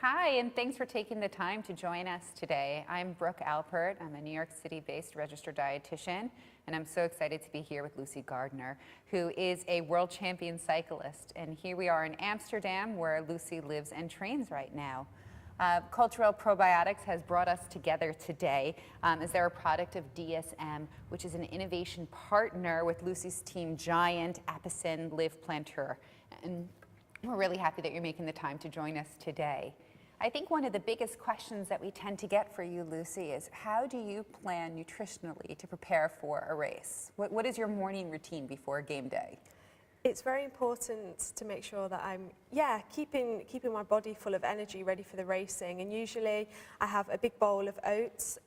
Hi, and thanks for taking the time to join us today. I'm Brooke Alpert. I'm a New York City-based registered dietitian, and I'm so excited to be here with Lucy Gardner, who is a world champion cyclist. And here we are in Amsterdam, where Lucy lives and trains right now. Cultural Probiotics has brought us together today as they're a product of DSM, which is an innovation partner with Lucy's team Giant, Apicin, Live Planteur. And we're really happy that you're making the time to join us today. I think one of the biggest questions that we tend to get for you, Lucy, is how do you plan nutritionally to prepare for a race? What is your morning routine before game day? It's very important to make sure that I'm, keeping my body full of energy, ready for the racing. And usually I have a big bowl of oats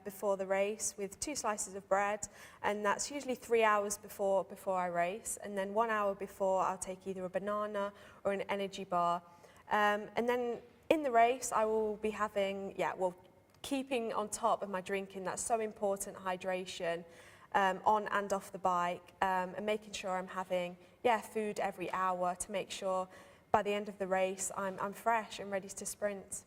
before the race with 2 slices of bread, and that's usually 3 hours before I race. And then 1 hour before, I'll take either a banana or an energy bar. And then in the race, I will be having, keeping on top of my drinking. That's so important, hydration. On and off the bike, and making sure I'm having food every hour to make sure by the end of the race I'm fresh and ready to sprint.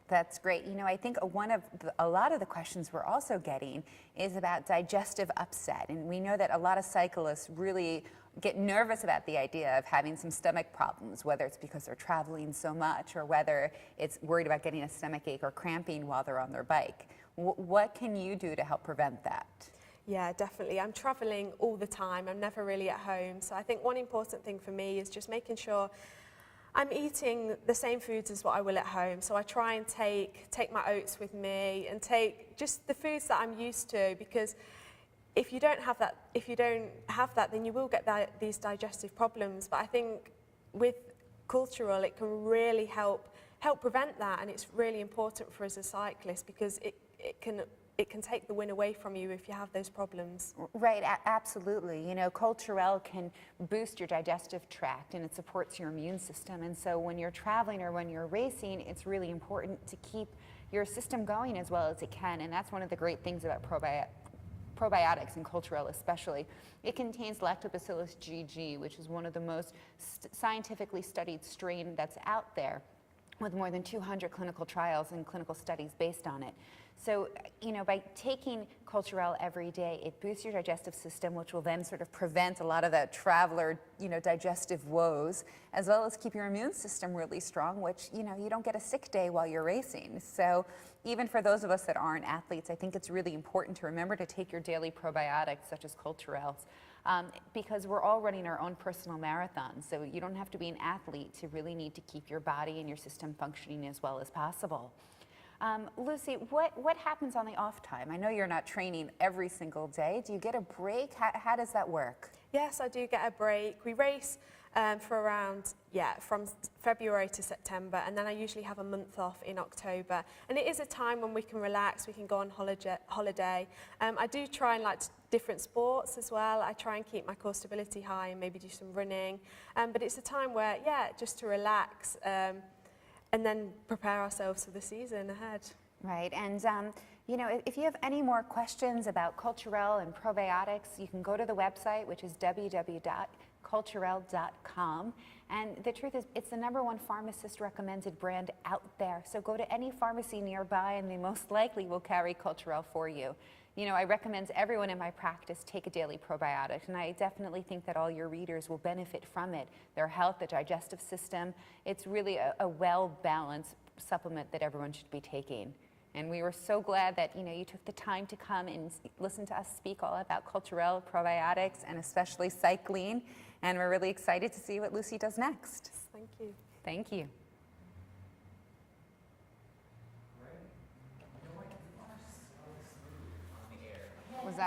That's great. You know, I think a lot of the questions we're also getting is about digestive upset, and we know that a lot of cyclists really get nervous about the idea of having some stomach problems, whether it's because they're traveling so much or whether it's worried about getting a stomach ache or cramping while they're on their bike. What can you do to help prevent that? Yeah, definitely. I'm traveling all the time. I'm never really at home. So I think one important thing for me is just making sure I'm eating the same foods as what I will at home. So I try and take my oats with me and take just the foods that I'm used to, because if you don't have that, then you will get these digestive problems. But I think with cultural, it can really help prevent that, and it's really important for us as cyclists, because it can take the win away from you if you have those problems. Right, absolutely. You know, Culturel can boost your digestive tract and it supports your immune system. And so when you're traveling or when you're racing, it's really important to keep your system going as well as it can. And that's one of the great things about probiotics and Culturel especially. It contains Lactobacillus GG, which is one of the most scientifically studied strain that's out there, with more than 200 clinical trials and clinical studies based on it. So, you know, by taking Culturel every day, it boosts your digestive system, which will then sort of prevent a lot of that traveler, digestive woes, as well as keep your immune system really strong, which, you don't get a sick day while you're racing. So even for those of us that aren't athletes, I think it's really important to remember to take your daily probiotics, such as Culturels, because we're all running our own personal marathons. So you don't have to be an athlete to really need to keep your body and your system functioning as well as possible. Lucy, what happens on the off time? I know you're not training every single day. Do you get a break? How does that work? Yes, I do get a break. We race for around, from February to September, and then I usually have a month off in October. And it is a time when we can relax, we can go on holiday. I do try and like different sports as well. I try and keep my core stability high and maybe do some running. But it's a time where, just to relax, and then prepare ourselves for the season ahead. Right, and if you have any more questions about Culturel and probiotics, you can go to the website, which is www.culturel.com. And the truth is, it's the #1 pharmacist recommended brand out there. So go to any pharmacy nearby and they most likely will carry Culturel for you. I recommend everyone in my practice take a daily probiotic, and I definitely think that all your readers will benefit from it. Their health, the digestive system, it's really a well-balanced supplement that everyone should be taking. And we were so glad that you took the time to come and listen to us speak all about Culturel, probiotics, and especially cycling. And we're really excited to see what Lucy does next. Thank you. Thank you. Was that